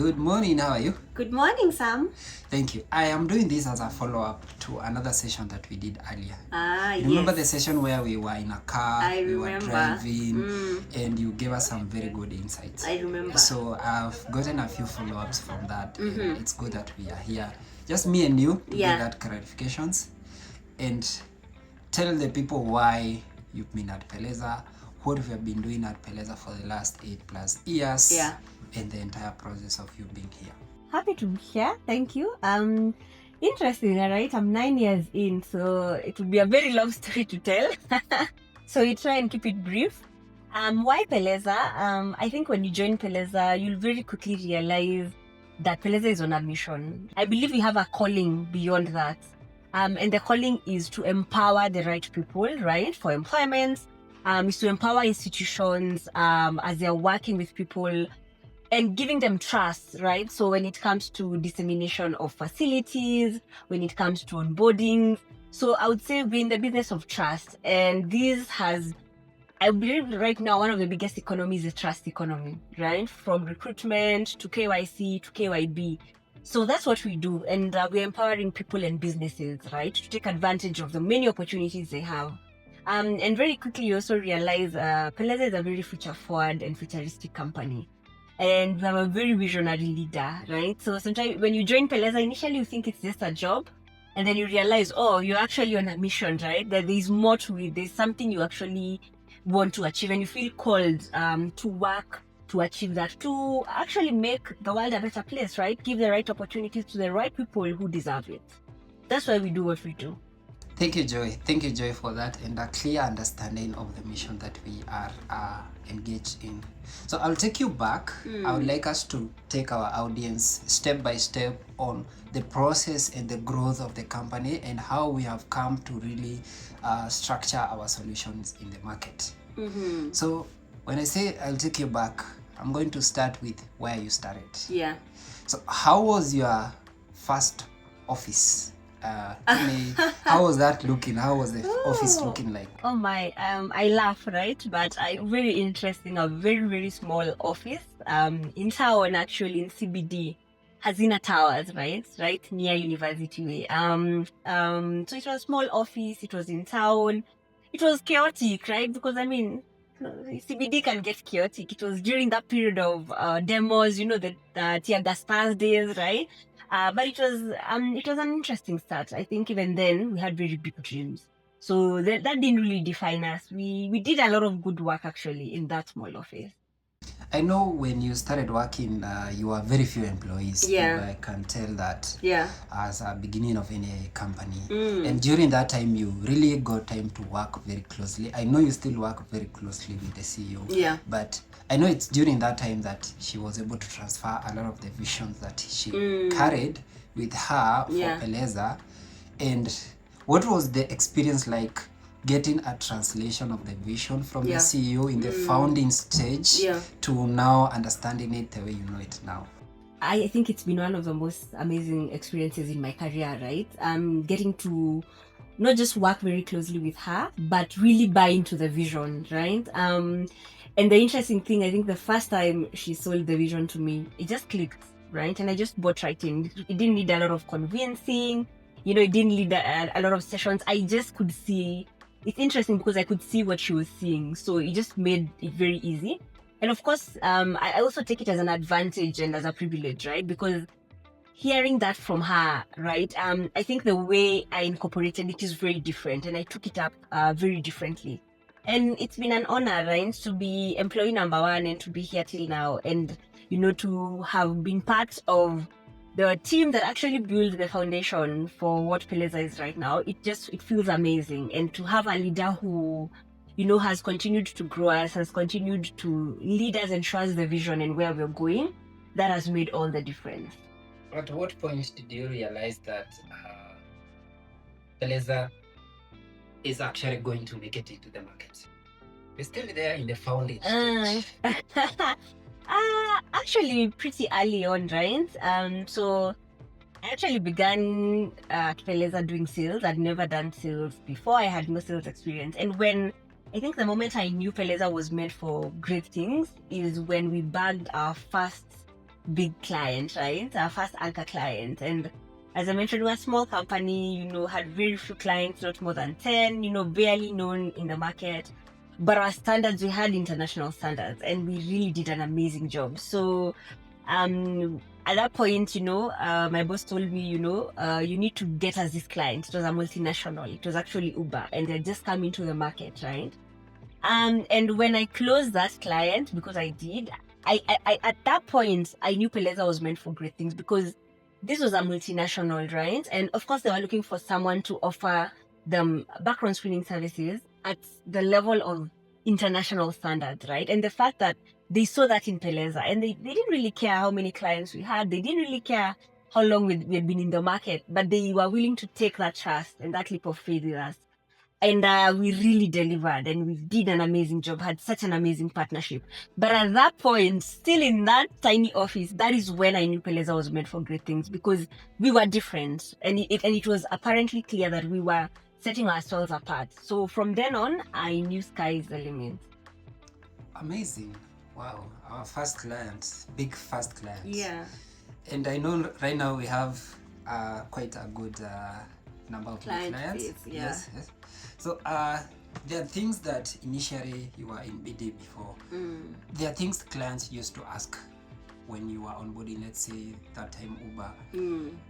Good morning, how are you? Good morning, Sam. Thank you. I am doing this as a follow-up to another session that we did earlier. Yes. Remember the session where we were in a car, we were driving, and you gave us some very good insights. I remember. So I've gotten a few follow-ups from that, and it's good that we are here. Just me and you to get that clarifications and tell the people why you've been at Peleza, what we have been doing at Peleza for the last 8+ years, and the entire process of you being here. Happy to be here. Thank you. Interesting, right? I'm 9 years in, so it would be a very long story to tell. So we try and keep it brief. Why Peleza? I think when you join Peleza, you'll very quickly realize that Peleza is on a mission. I believe we have a calling beyond that. And the calling is to empower the right people, right, for employment. Is to empower institutions as they're working with people and giving them trust, right? So when it comes to dissemination of facilities, when it comes to onboarding, so I would say we're in the business of trust. And this has, I believe right now, one of the biggest economies is the trust economy, right? From recruitment to KYC to KYB. So that's what we do. And we're empowering people and businesses, right, to take advantage of the many opportunities they have. And very quickly, you also realize Peleza is a very future-forward and futuristic company. And we have a very visionary leader, right? So sometimes when you join Peleza, initially you think it's just a job. And then you realize, oh, you're actually on a mission, right? That there's more to it. There's something you actually want to achieve. And you feel called to work to achieve that, to actually make the world a better place, right? Give the right opportunities to the right people who deserve it. That's why we do what we do. Thank you, Joy. Thank you, Joy, for that and a clear understanding of the mission that we are engaged in. So I'll take you back. I would like us to take our audience step by step on the process and the growth of the company and how we have come to really structure our solutions in the market. So when I say I'll take you back, I'm going to start with where you started. Yeah. So how was your first office? Tell me, how was that looking? How was the office looking like? Oh my, I laugh, right? But very interesting, a very, very small office in town, actually, in CBD, Hazina Towers, right near University Way. So it was a small office, it was in town, it was chaotic, right? Because I mean, CBD can get chaotic. It was during that period of demos, the tear gas Thursdays, right? But it was an interesting start. I think even then we had very big dreams. So that didn't really define us. We did a lot of good work actually in that small office. I know when you started working, you were very few employees. Yeah. I can tell that. Yeah. As a beginning of any company. And during that time, you really got time to work very closely. I know you still work very closely with the CEO. Yeah. But I know it's during that time that she was able to transfer a lot of the visions that she carried with her for Peleza. And what was the experience like getting a translation of the vision from the CEO in the founding stage to now understanding it the way you know it now? I think it's been one of the most amazing experiences in my career, right? Getting to not just work very closely with her, but really buy into the vision, right? And the interesting thing, I think the first time she sold the vision to me, it just clicked, right? And I just bought right in. It didn't need a lot of convincing, it didn't need a lot of sessions. I just could see. It's interesting because I could see what she was seeing. So it just made it very easy. And of course, I also take it as an advantage and as a privilege, right? Because hearing that from her, right, I think the way I incorporated it is very different. And I took it up very differently. And it's been an honor, right, to be employee number one and to be here till now. And, to have been part of the team that actually built the foundation for what Peleza is right now. It feels amazing. And to have a leader who, has continued to grow us, has continued to lead us and show us the vision and where we're going, that has made all the difference. At what point did you realize that Peleza is actually going to make it into the market? We're still there in the founding stage. Actually pretty early on, right? So I actually began at Peleza doing sales. I'd never done sales before. I had no sales experience. And I think the moment I knew Peleza was meant for great things is when we bagged our first big client, right? Our first anchor client. And as I mentioned, we're a small company, had very few clients, not more than 10, barely known in the market. But our standards, we had international standards, and we really did an amazing job. So at that point, my boss told me, you need to get us this client. It was a multinational. It was actually Uber, and they're just coming to the market, right? And when I closed that client, because I did, I at that point I knew Peleza was meant for great things, because this was a multinational, right? And of course, they were looking for someone to offer them background screening services at the level of international standards, right? And the fact that they saw that in Peleza, and they didn't really care how many clients we had. They didn't really care how long we had been in the market, but they were willing to take that trust and that leap of faith with us. And we really delivered, and we did an amazing job, had such an amazing partnership. But at that point, still in that tiny office, that is when I knew Peleza was meant for great things, because we were different, and it was apparently clear that we were setting ourselves apart. So from then on, I knew sky is the limit. Amazing. Wow. Our first client, big first client. Yeah. And I know right now we have quite a good number of clients. Yeah. Yes. So there are things that initially you were in BD before. There are things clients used to ask when you were onboarding, let's say that time Uber.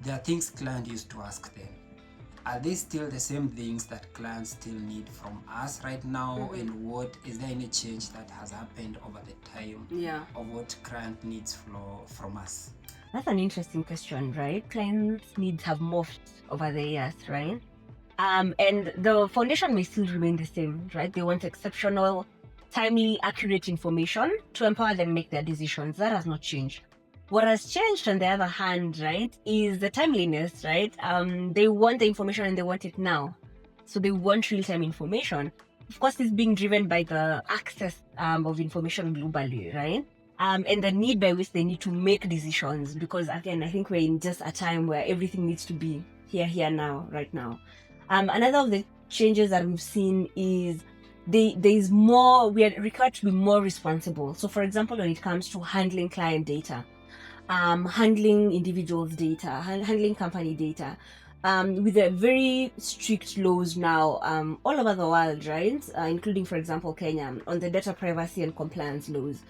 There are things clients used to ask then. Are they still the same things that clients still need from us right now? And what is there any change that has happened over the time of what client needs from us? That's an interesting question, right? Clients' needs have morphed over the years, right? And the foundation may still remain the same, right? They want exceptional, timely, accurate information to empower them make their decisions. That has not changed. What has changed, on the other hand, right, is the timeliness, right? They want the information and they want it now. So they want real-time information. Of course, it's being driven by the access of information globally, right? And the need by which they need to make decisions, because again, I think we're in just a time where everything needs to be here, now, right now. Another of the changes that we've seen is there's more, we are required to be more responsible. So for example, when it comes to handling client data, handling individuals' data, handling company data, with the very strict laws now all over the world, right? Including, for example, Kenya, on the data privacy and compliance laws.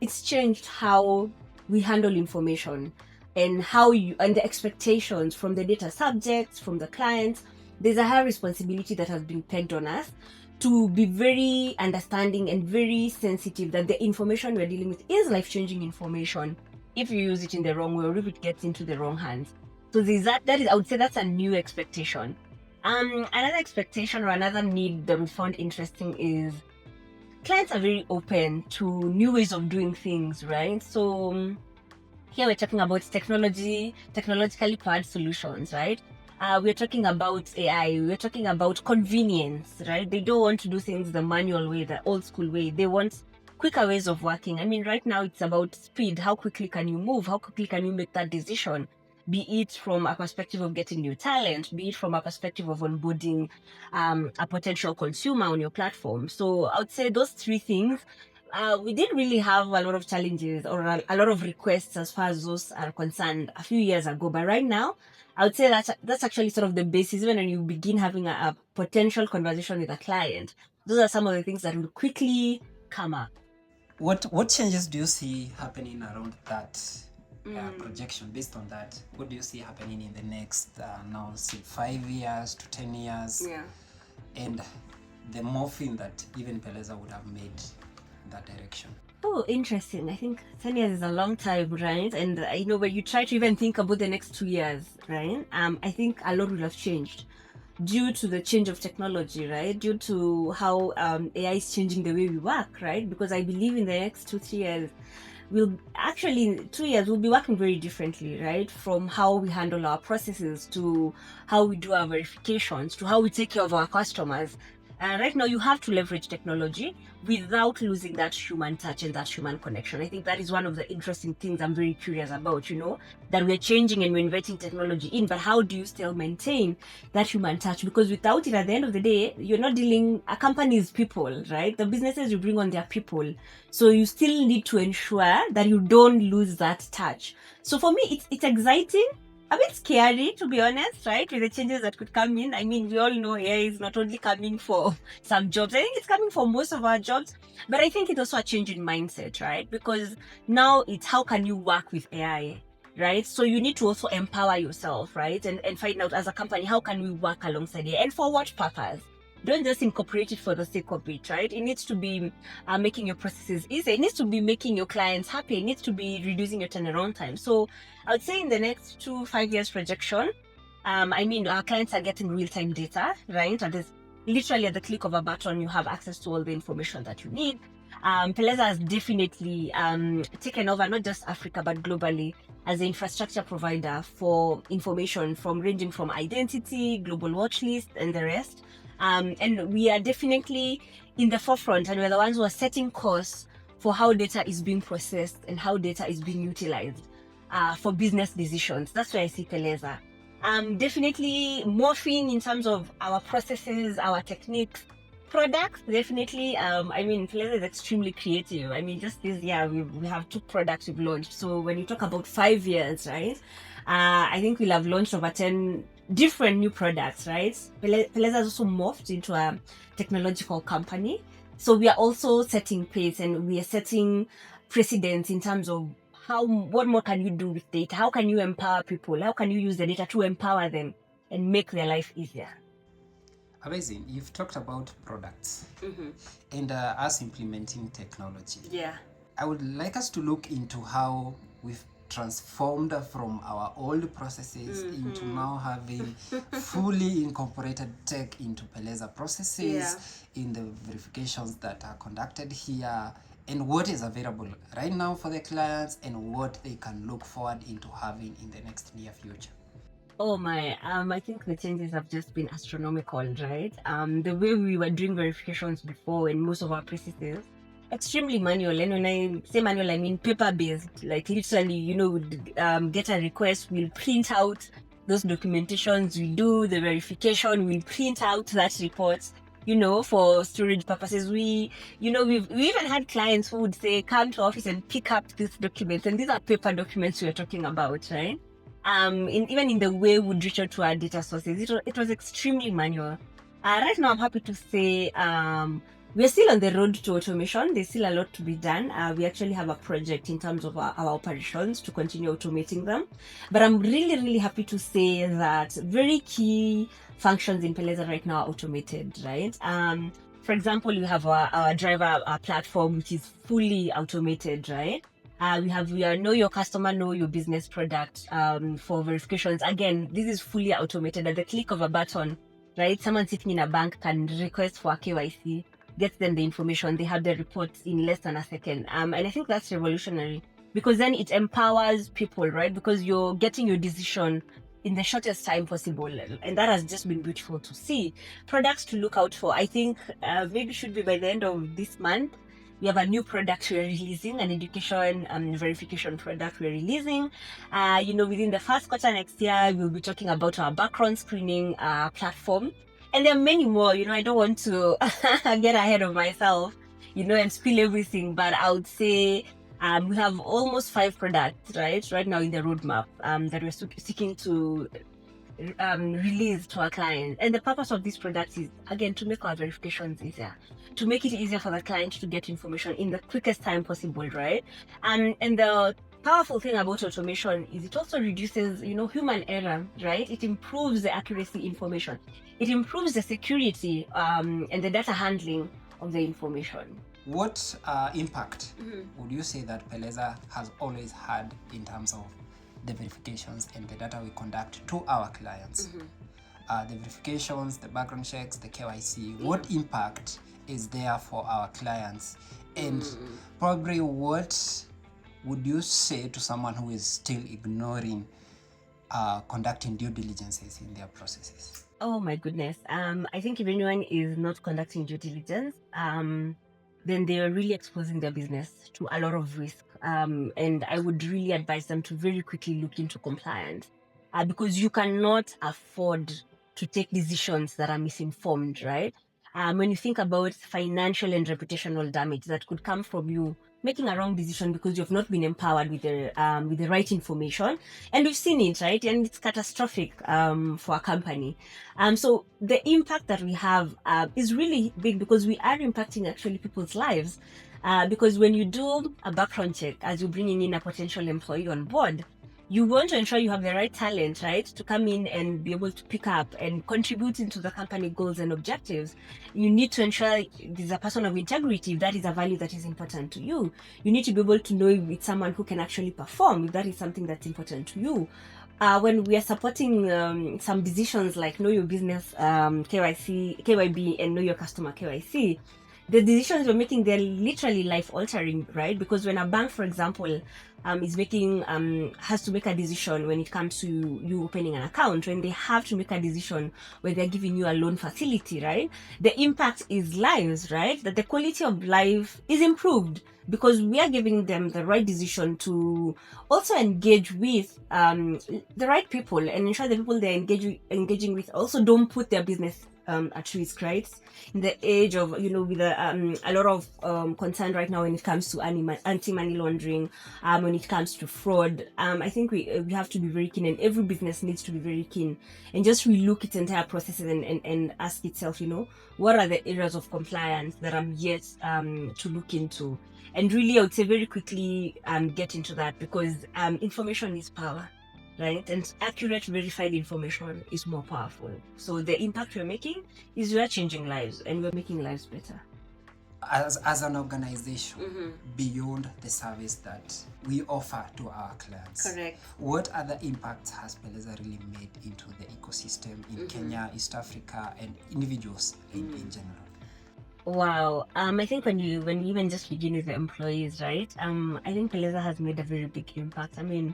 It's changed how we handle information and and the expectations from the data subjects, from the clients. There's a high responsibility that has been pegged on us to be very understanding and very sensitive that the information we're dealing with is life-changing information if you use it in the wrong way or if it gets into the wrong hands. So I would say that's a new expectation. Another expectation or another need that we found interesting is clients are very open to new ways of doing things, right? So here we're talking about technologically powered solutions, right? We're talking about AI, we're talking about convenience, right? They don't want to do things the manual way, the old school way. They want quicker ways of working. I mean, right now it's about speed. How quickly can you move? How quickly can you make that decision? Be it from a perspective of getting new talent, be it from a perspective of onboarding a potential consumer on your platform. So I would say those three things. We didn't really have a lot of challenges or a lot of requests as far as those are concerned a few years ago. But right now, I would say that's actually sort of the basis. Even when you begin having a potential conversation with a client, those are some of the things that will quickly come up. What changes do you see happening around that projection? Based on that, what do you see happening in the next now, say 5 years to 10 years? Yeah. And the morphing that even Peleza would have made in that direction. Oh, interesting. I think 10 years is a long time, right? And I know when you try to even think about the next 2 years, right? I think a lot will have changed due to the change of technology, right? Due to how AI is changing the way we work, right? Because I believe in the next 2-3 years, in 2 years, we'll be working very differently, right? From how we handle our processes to how we do our verifications to how we take care of our customers. Right now, you have to leverage technology without losing that human touch and that human connection. I think that is one of the interesting things I'm very curious about, that we're changing and we're inviting technology in, but how do you still maintain that human touch? Because without it, at the end of the day, you're not dealing, a company is people, right? The businesses you bring on, their people. So you still need to ensure that you don't lose that touch. So for me, it's exciting, a bit scary, to be honest, right? With the changes that could come in. I mean, we all know AI is not only coming for some jobs, I think it's coming for most of our jobs. But I think it's also a change in mindset, right? Because now it's how can you work with AI, right? So you need to also empower yourself, right? And find out as a company, how can we work alongside AI and for what purpose? Don't just incorporate it for the sake of it, right? It needs to be making your processes easy. It needs to be making your clients happy. It needs to be reducing your turnaround time. So I would say in the next 5 years projection, I mean, our clients are getting real-time data, right? And there's literally at the click of a button, you have access to all the information that you need. Peleza has definitely taken over not just Africa, but globally as an infrastructure provider for information from ranging from identity, global watch list, and the rest. And we are definitely in the forefront, and we're the ones who are setting course for how data is being processed and how data is being utilized for business decisions. That's where I see Peleza. Definitely morphing in terms of our processes, our techniques, products. Definitely. I mean, Peleza is extremely creative. I mean, just this year we have 2 products we've launched. So when you talk about 5 years, right? I think we'll have launched over 10 different new products, right? Peleza has also morphed into a technological company. So we are also setting pace and we are setting precedents in terms of what more can you do with data? How can you empower people? How can you use the data to empower them and make their life easier? Amazing. You've talked about products and us implementing technology. Yeah. I would like us to look into how we've transformed from our old processes into now having fully incorporated tech into Peleza processes, in the verifications that are conducted here, and what is available right now for the clients and what they can look forward into having in the next near future. Oh my, I think the changes have just been astronomical, right? The way we were doing verifications before in most of our processes, extremely manual. And when I say manual, I mean paper-based. Like literally, get a request, we'll print out those documentations, we do the verification, we'll print out that report, for storage purposes. We even had clients who would say, come to office and pick up these documents. And these are paper documents we're talking about, right? Even in the way we reach out to our data sources, it was extremely manual. Right now, I'm happy to say we're still on the road to automation. There's still a lot to be done. We actually have a project in terms of our operations to continue automating them. But I'm really, really happy to say that very key functions in Peleza right now are automated, right? For example, you have our driver platform, which is fully automated, right? We have know your customer, know your business product for verifications. Again, this is fully automated at the click of a button, right? Someone sitting in a bank can request for a KYC, get them the information, they have the reports in less than a second. And I think that's revolutionary because then it empowers people, right? Because you're getting your decision in the shortest time possible. And that has just been beautiful to see. Products to look out for, I think maybe should be by the end of this month. We have a new product we're releasing, an education verification product we're releasing. Within the first quarter next year, we'll be talking about our background screening platform. And there are many more, I don't want to get ahead of myself, and spill everything, but I would say we have almost 5 products, right now in the roadmap that we're seeking to release to our clients. And the purpose of this product is, again, to make our verifications easier, to make it easier for the client to get information in the quickest time possible, right? And the powerful thing about automation is it also reduces, human error, right? It improves the accuracy information. It improves the security and the data handling of the information. What impact would you say that Peleza has always had in terms of the verifications and the data we conduct to our clients? The verifications, the background checks, the KYC, what impact is there for our clients? And probably what would you say to someone who is still ignoring conducting due diligences in their processes? Oh my goodness. I think if anyone is not conducting due diligence, then they are really exposing their business to a lot of risk. And I would really advise them to very quickly look into compliance, because you cannot afford to take decisions that are misinformed, right? When you think about financial and reputational damage that could come from you making a wrong decision because you've not been empowered with the right information, and we've seen it, right? And it's catastrophic for a company. So the impact that we have is really big because we are impacting actually people's lives. Because when you do a background check as you're bringing in a potential employee on board, you want to ensure you have the right talent, right, to come in and be able to pick up and contribute into the company goals and objectives. You need to ensure there's a person of integrity if that is a value that is important to you. You need to be able to know if it's someone who can actually perform if that is something that's important to you. When we are supporting some decisions like know your business KYC, KYB, and know your customer KYC, the decisions we're making, they're literally life altering, right? Because when a bank, for example, is making has to make a decision when it comes to you opening an account, when they have to make a decision when they're giving you a loan facility, right? The impact is lives, right? That the quality of life is improved because we are giving them the right decision to also engage with the right people and ensure the people they're engaging with also don't put their business at risk, right? In the age of, with a lot of concern right now when it comes to anti-money laundering, when it comes to fraud, I think we have to be very keen, and every business needs to be very keen and just relook its entire processes and ask itself, what are the areas of compliance that I'm yet to look into? And really, I would say very quickly get into that because information is power, right? And accurate, verified information is more powerful. So the impact we're making is we're changing lives and we're making lives better. As an organization, beyond the service that we offer to our clients, Correct. what other impacts has Peleza really made into the ecosystem in Kenya, East Africa, and individuals in general? Wow. I think when you even just begin with the employees, right? I think Peleza has made a very big impact. I mean,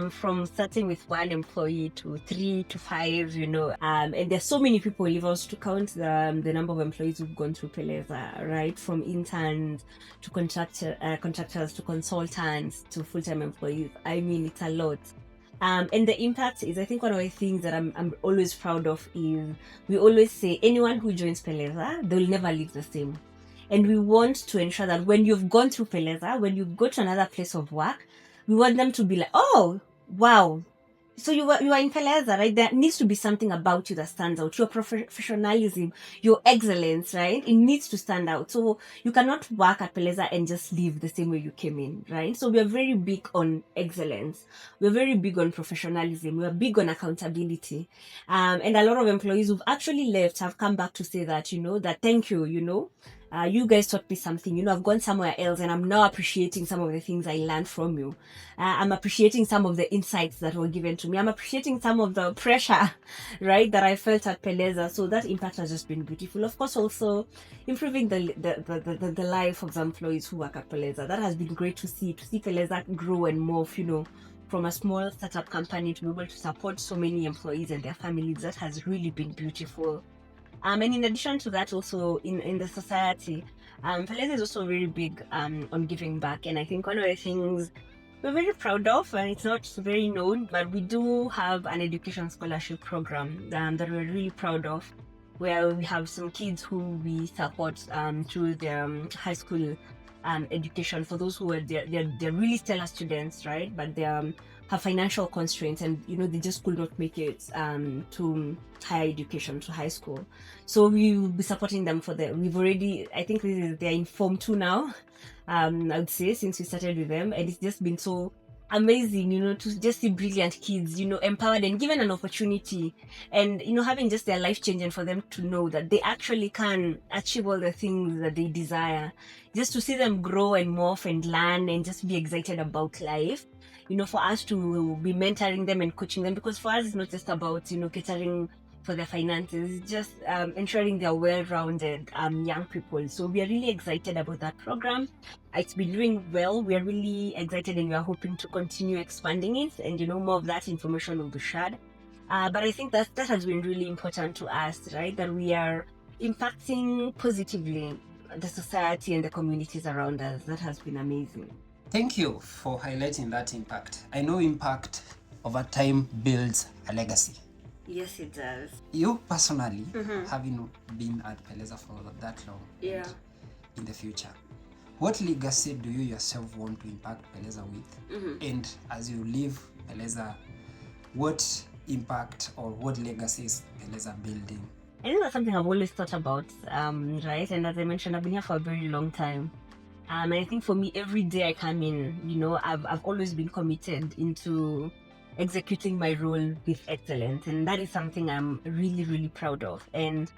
from starting with one employee to 3 to 5, and there's so many people. If I was to count the number of employees who've gone through Peleza, right, from interns to contractors to consultants to full-time employees, I mean, it's a lot. And the impact is, I think, one of the things that I'm always proud of is we always say anyone who joins Peleza, they'll never leave the same. And we want to ensure that when you've gone through Peleza, when you go to another place of work, we want them to be like, oh, wow. So you are in Peleza, right? There needs to be something about you that stands out. Your professionalism, your excellence, right? It needs to stand out. So you cannot work at Peleza and just leave the same way you came in, right? So we are very big on excellence. We're very big on professionalism. We're big on accountability. And a lot of employees who've actually left have come back to say that, that thank you, you guys taught me something. I've gone somewhere else and I'm now appreciating some of the things I learned from you. I'm appreciating some of the insights that were given to me. I'm appreciating some of the pressure, right, that I felt at Peleza. So that impact has just been beautiful. Of course, also improving the life of the employees who work at Peleza. That has been great to see Peleza grow and morph, from a small startup company to be able to support so many employees and their families. That has really been beautiful. And in addition to that, also in the society, Peleza is also very big on giving back. And I think one of the things we're very proud of, and it's not very known, but we do have an education scholarship program that we're really proud of, where we have some kids who we support through their high school education. For those who are they're really stellar students, right? But they have financial constraints, and they just could not make it to higher education, to high school. So we will be supporting them for that. We've already, I think they're in Form 2 now, I would say, since we started with them, and it's just been so amazing, to just see brilliant kids, empowered and given an opportunity, and having just their life changing, for them to know that they actually can achieve all the things that they desire, just to see them grow and morph and learn and just be excited about life, for us to be mentoring them and coaching them, because for us it's not just about catering for their finances, just ensuring they're well-rounded young people. So we are really excited about that program. It's been doing well. We are really excited, and we are hoping to continue expanding it, and more of that information will be shared. But I think that has been really important to us, right? That we are impacting positively the society and the communities around us. That has been amazing. Thank you for highlighting that impact. I know impact over time builds a legacy. Yes, it does. You personally, having been at Peleza for that long, Yeah. in the future, what legacy do you yourself want to impact Peleza with? And as you leave Peleza, what impact or what legacy is Peleza building? I think that's something I've always thought about, right? And as I mentioned, I've been here for a very long time. And I think for me, every day I come in, I've always been committed into executing my role with excellence. And that is something I'm really, really proud of. And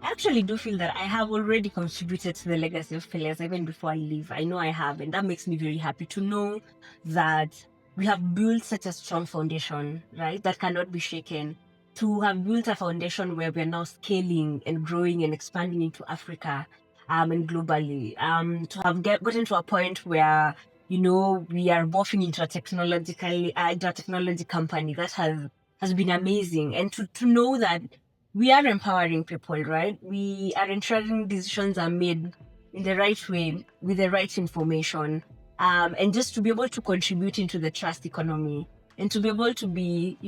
I actually do feel that I have already contributed to the legacy of Peleza even before I leave. I know I have, and that makes me very happy to know that we have built such a strong foundation, right, that cannot be shaken. To have built a foundation where we're now scaling and growing and expanding into Africa and globally. To have gotten to a point where we are morphing into a technology company, that has been amazing. And to know that we are empowering people, right? We are ensuring decisions are made in the right way with the right information, and just to be able to contribute into the trust economy and to be able to be,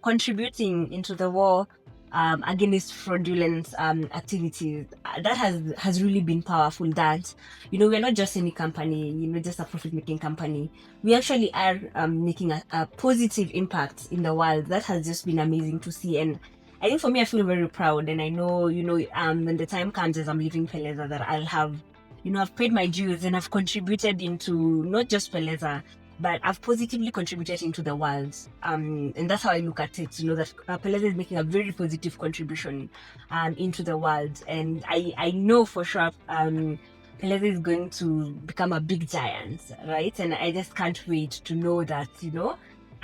contributing into the war against fraudulent activities. That has really been powerful. That we're not just any company, just a profit-making company. We actually are making a positive impact in the world. That has just been amazing to see. And I think for me, I feel very proud, and I know, when the time comes as I'm leaving Peleza, that I'll have, I've paid my dues and I've contributed into not just Peleza, but I've positively contributed into the world. And that's how I look at it, that Peleza is making a very positive contribution into the world. And I know for sure Peleza is going to become a big giant, right? And I just can't wait to know that,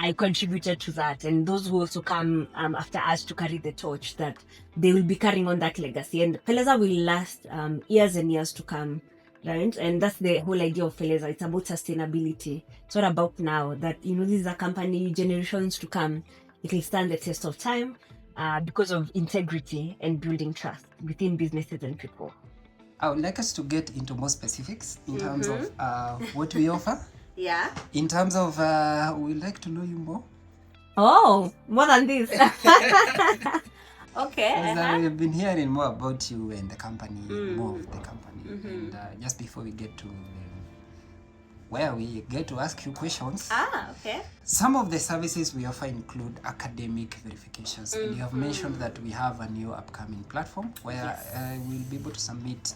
I contributed to that, and those who also come after us to carry the torch, that they will be carrying on that legacy, and Peleza will last years and years to come, right? And that's the whole idea of Peleza. It's about sustainability. It's not about now, that this is a company, generations to come, it will stand the test of time because of integrity and building trust within businesses and people. I would like us to get into more specifics in terms of what we offer. Yeah. In terms of, we'd like to know you more. Oh, more than this. Okay. Because we've been hearing more about you and the company, more of the company. And just before we get to where we get to ask you questions. Okay. Some of the services we offer include academic verifications. And you have mentioned that we have a new upcoming platform where we'll be able to submit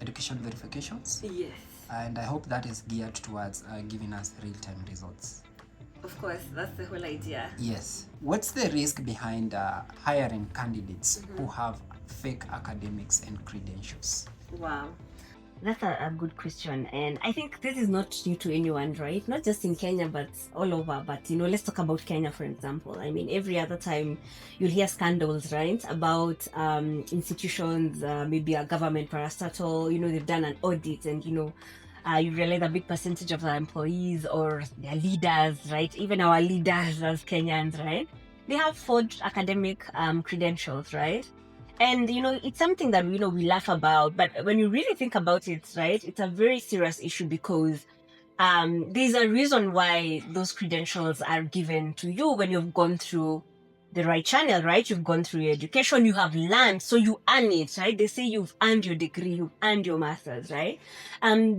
education verifications. Yes. And I hope that is geared towards giving us real-time results. Of course, that's the whole idea. Yes. What's the risk behind hiring candidates who have fake academics and credentials? Wow. That's a good question. And I think this is not new to anyone, right? Not just in Kenya, but all over. But, let's talk about Kenya, for example. I mean, every other time you'll hear scandals, right? About institutions, maybe a government parastatal, they've done an audit and, you realize a big percentage of our employees or their leaders, right? Even our leaders as Kenyans, right? They have forged academic credentials, right? And, it's something that, we laugh about. But when you really think about it, right, it's a very serious issue because there's a reason why those credentials are given to you when you've gone through the right channel, right? You've gone through your education, you have learned, so you earn it, right? They say you've earned your degree, you've earned your master's, right?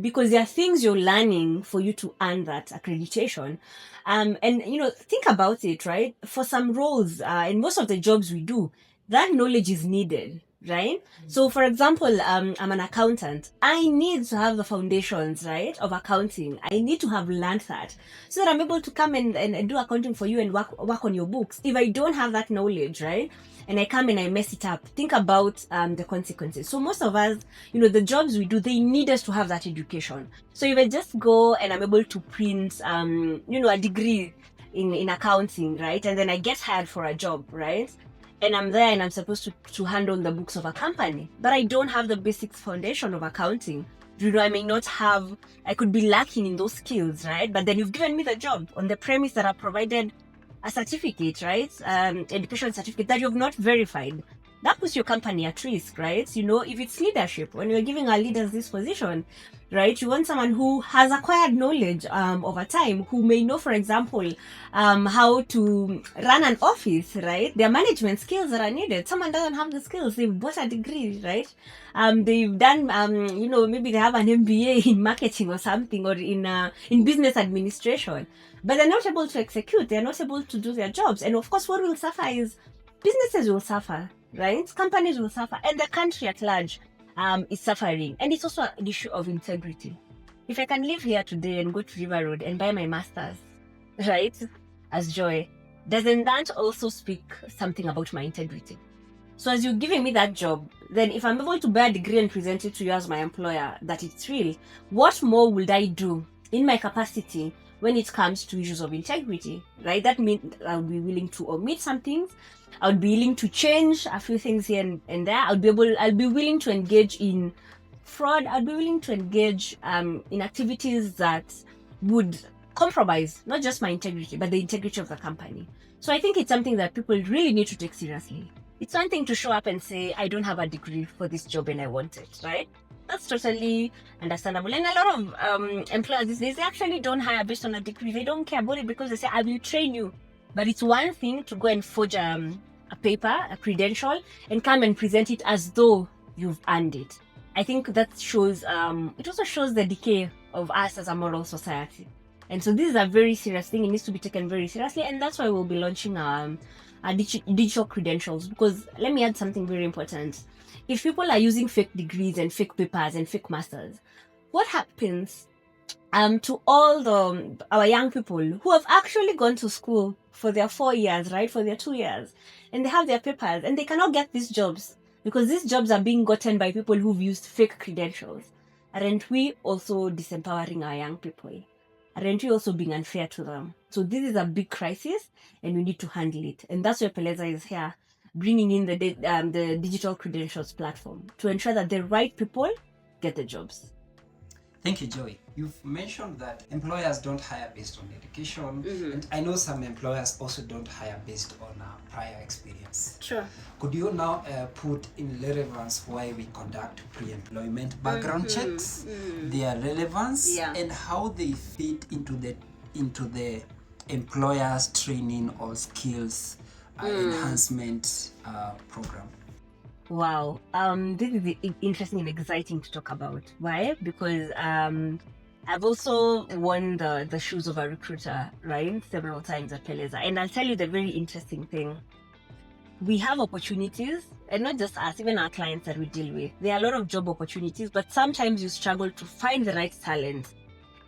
Because there are things you're learning for you to earn that accreditation. And, think about it, right? For some roles, in most of the jobs we do, that knowledge is needed, right? So, for example, I'm an accountant. I need to have the foundations, right, of accounting. I need to have learned that so that I'm able to come and do accounting for you and work on your books. If I don't have that knowledge, right, and I come and I mess it up, think about the consequences. So most of us, the jobs we do, they need us to have that education. So if I just go and I'm able to print, a degree in accounting, right, and then I get hired for a job, right, and I'm there and I'm supposed to handle the books of a company, but I don't have the basic foundation of accounting. You know, I could be lacking in those skills, right? But then you've given me the job on the premise that I've provided a certificate, right? Education certificate that you've not verified. That puts your company at risk, right? You know, if it's leadership, when you're giving our leaders this position, right, you want someone who has acquired knowledge over time, who may know, for example, how to run an office, right? Their management skills that are needed. Someone doesn't have the skills, they've bought a degree, right? They've done, you know, maybe they have an MBA in marketing or something, or in business administration, but they're not able to execute. They're not able to do their jobs. And of course, what will suffer is businesses will suffer, right? Companies will suffer, and the country at large is suffering. And it's also an issue of integrity. If I can live here today and go to River Road and buy my master's, right, as Joy, doesn't that also speak something about my integrity? So as you're giving me that job, then if I'm able to buy a degree and present it to you as my employer, that it's real, what more would I do in my capacity when it comes to issues of integrity, right? That means I'll be willing to omit some things. I would be willing to change a few things here and there. I'll be willing to engage in fraud. I'll be willing to engage in activities that would compromise not just my integrity, but the integrity of the company. So I think it's something that people really need to take seriously. It's one thing to show up and say, I don't have a degree for this job and I want it, right? That's totally understandable. And a lot of employers these days, they actually don't hire based on a degree. They don't care about it because they say, I will train you. But it's one thing to go and forge a paper, a credential, and come and present it as though you've earned it. I think that shows, it also shows the decay of us as a moral society. And so this is a very serious thing. It needs to be taken very seriously. And that's why we'll be launching our digital credentials. Because let me add something very important. If people are using fake degrees and fake papers and fake masters, what happens to all our young people who have actually gone to school for their 4 years, right, for their 2 years, and they have their papers and they cannot get these jobs because these jobs are being gotten by people who've used fake credentials? Aren't we also disempowering our young people? Aren't we also being unfair to them? So this is a big crisis and we need to handle it. And that's where Peleza is here, bringing in the digital credentials platform to ensure that the right people get the jobs. Thank you, Joy. You've mentioned that employers don't hire based on education, and I know some employers also don't hire based on prior experience. Sure. Could you now put in relevance why we conduct pre-employment background checks, their relevance, and how they fit into the employer's training or skills enhancement program? Wow, this is interesting and exciting to talk about. Why? Because I've also worn the shoes of a recruiter, right, several times at Peleza. And I'll tell you the very interesting thing. We have opportunities, and not just us, even our clients that we deal with. There are a lot of job opportunities, but sometimes you struggle to find the right talent.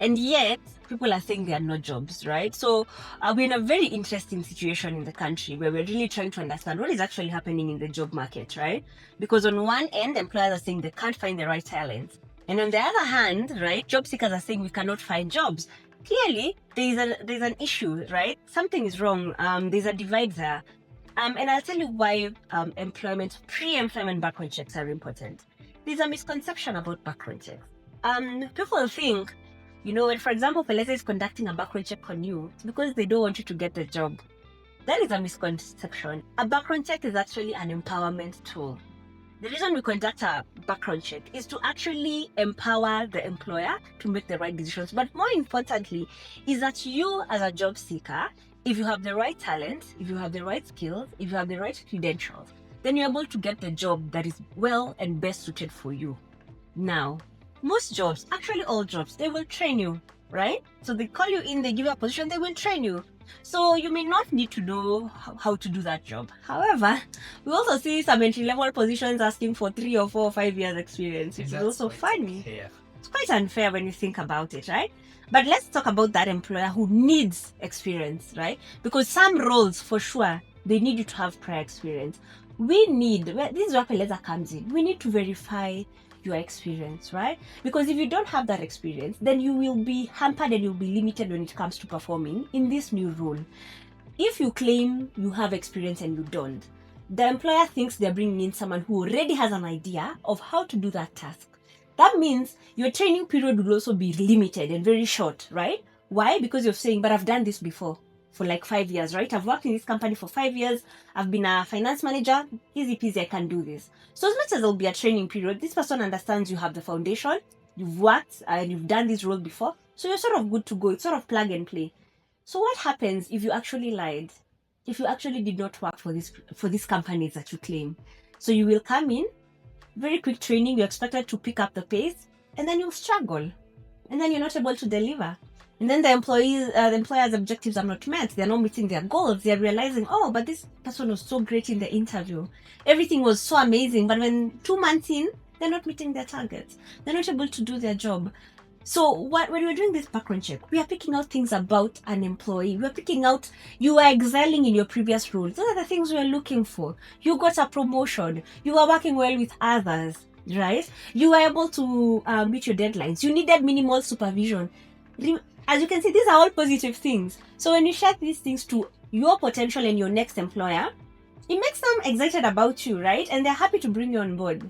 And yet, people are saying there are no jobs, right? So we're in a very interesting situation in the country where we're really trying to understand what is actually happening in the job market, right? Because on one end, employers are saying they can't find the right talent. And on the other hand, right, job seekers are saying we cannot find jobs. Clearly, there's an issue, right? Something is wrong. There's a divide there. And I'll tell you why pre-employment background checks are important. There's a misconception about background checks. People think, you know, when, for example, Peleza is conducting a background check on you, it's because they don't want you to get the job. That is a misconception. A background check is actually an empowerment tool. The reason we conduct a background check is to actually empower the employer to make the right decisions. But more importantly, is that you as a job seeker, if you have the right talent, if you have the right skills, if you have the right credentials, then you're able to get the job that is well and best suited for you. Now, most jobs, actually all jobs, they will train you, right? So they call you in, they give you a position, they will train you. So you may not need to know how to do that job. However, we also see some entry-level positions asking for 3 or 4 or 5 years experience, which is also funny. It's quite unfair when you think about it, right? But let's talk about that employer who needs experience, right? Because some roles, for sure, they need you to have prior experience. This is where Peleza comes in. We need to verify your experience, right? Because if you don't have that experience, then you will be hampered and you'll be limited when it comes to performing in this new role. If you claim you have experience and you don't, the employer thinks they're bringing in someone who already has an idea of how to do that task. That means your training period will also be limited and very short, right? Why? Because you're saying, but I've done this before for like 5 years, right? I've worked in this company for 5 years. I've been a finance manager. Easy peasy, I can do this. So as much as there'll be a training period, this person understands you have the foundation, you've worked and you've done this role before. So you're sort of good to go. It's sort of plug and play. So what happens if you actually lied? If you actually did not work for these companies that you claim? So you will come in, very quick training, you're expected to pick up the pace, and then you'll struggle. And then you're not able to deliver. And then the employer's objectives are not met. They're not meeting their goals. They're realizing, oh, but this person was so great in the interview. Everything was so amazing. But when 2 months in, they're not meeting their targets. They're not able to do their job. So when we're doing this background check, we are picking out things about an employee. We're picking out, you are excelling in your previous role. Those are the things we're looking for. You got a promotion. You are working well with others, right? You were able to meet your deadlines. You needed minimal supervision. As you can see, these are all positive things. So when you share these things to your potential and your next employer, it makes them excited about you, right? And they're happy to bring you on board.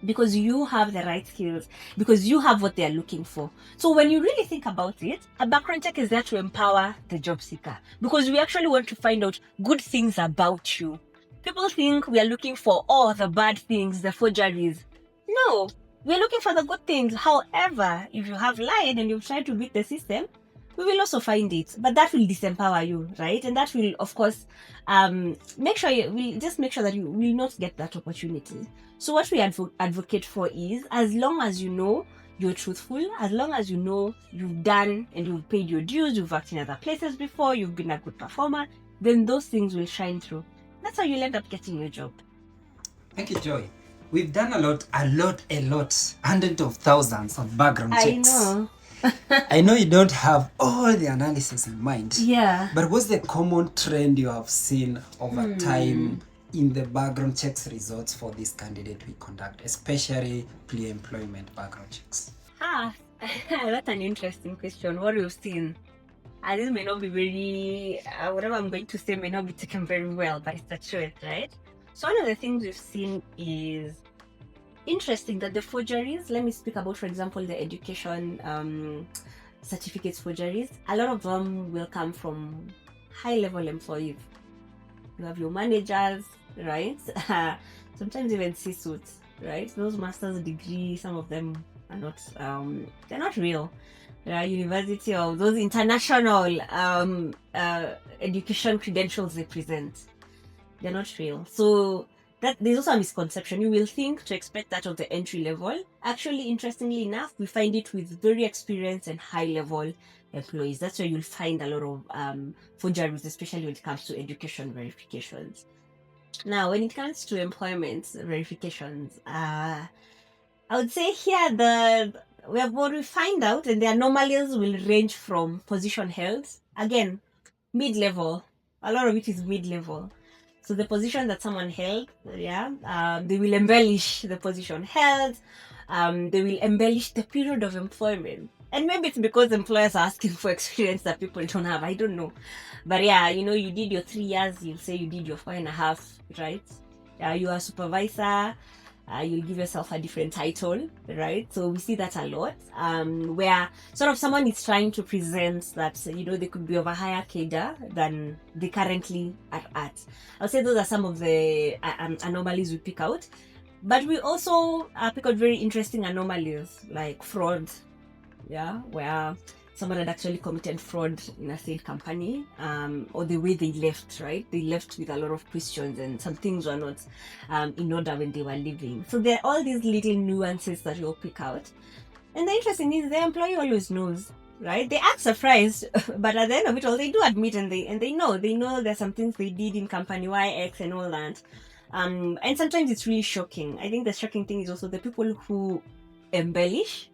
Because you have the right skills, because you have what they're looking for. So when you really think about it, a background check is there to empower the job seeker, because we actually want to find out good things about you. People think we are looking for all the bad things, the forgeries. No, we're looking for the good things. However, if you have lied and you've tried to beat the system, we will also find it, but that will disempower you, right? And that will, of course, make sure that you will not get that opportunity. So what we advocate for is, as long as you know you're truthful, as long as you know you've done and you've paid your dues, you've worked in other places before, you've been a good performer, then those things will shine through. That's how you'll end up getting your job. Thank you, Joy. We've done a lot, hundreds of thousands of background checks. I know. I know you don't have all the analysis in mind. Yeah. But what's the common trend you have seen over time in the background checks results for this candidate we conduct, especially pre-employment background checks? That's an interesting question. What we've seen. This may not be very, whatever I'm going to say may not be taken very well, but it's the truth, right? So one of the things we've seen is interesting that the forgeries, let me speak about, for example, the education certificates forgeries. A lot of them will come from high-level employees. You have your managers, right? Sometimes even C-suits, right? Those master's degrees, some of them are not, they're not real. University or those international education credentials they present, they're not real. So that there's also a misconception. You will think to expect that of the entry level. Actually, interestingly enough, we find it with very experienced and high level employees. That's where you'll find a lot of forgeries, especially when it comes to education verifications. Now, when it comes to employment verifications, I would say here what we find out, and the anomalies will range from position held, again, mid-level. A lot of it is mid-level. So the position that someone held, they will embellish the position held. They will embellish the period of employment. And maybe it's because employers are asking for experience that people don't have. I don't know. But you did your 3 years, you'll say you did your 4.5, right? You are a supervisor. You'll give yourself a different title, right? So we see that a lot, where sort of someone is trying to present that, they could be of a higher cadre than they currently are at. I'll say those are some of the anomalies we pick out. But we also pick out very interesting anomalies like fraud, where someone had actually committed fraud in a said company, or the way they left, right? They left with a lot of questions and some things were not in order when they were leaving. So there are all these little nuances that you'll pick out. And the interesting thing is the employee always knows, right? They act surprised, but at the end of it all, they do admit and they know there's some things they did in company Y, X and all that. And sometimes it's really shocking. I think the shocking thing is also the people who embellish.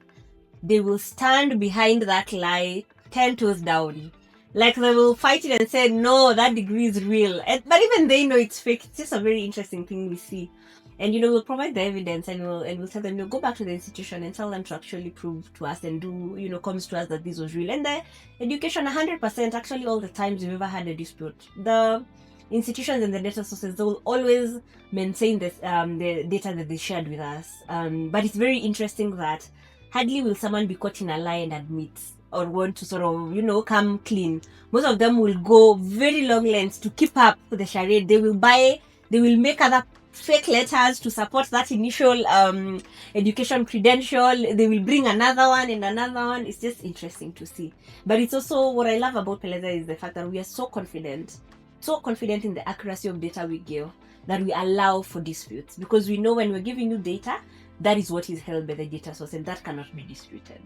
They will stand behind that lie 10 toes down. Like they will fight it and say, no, that degree is real. But even they know it's fake. It's just a very interesting thing we see. And, we'll provide the evidence and we'll tell them, go back to the institution and tell them to actually prove to us and do, comes to us that this was real. And the education, 100%, actually all the times we've ever had a dispute. The institutions and the data sources, they will always maintain this the data that they shared with us. But it's very interesting that hardly will someone be caught in a lie and admit or want to sort of, come clean. Most of them will go very long lengths to keep up with the charade. They will make other fake letters to support that initial education credential. They will bring another one and another one. It's just interesting to see. But it's also, what I love about Peleza is the fact that we are so confident in the accuracy of data we give, that we allow for disputes, because we know when we're giving you data, that is what is held by the data source, and that cannot be disputed.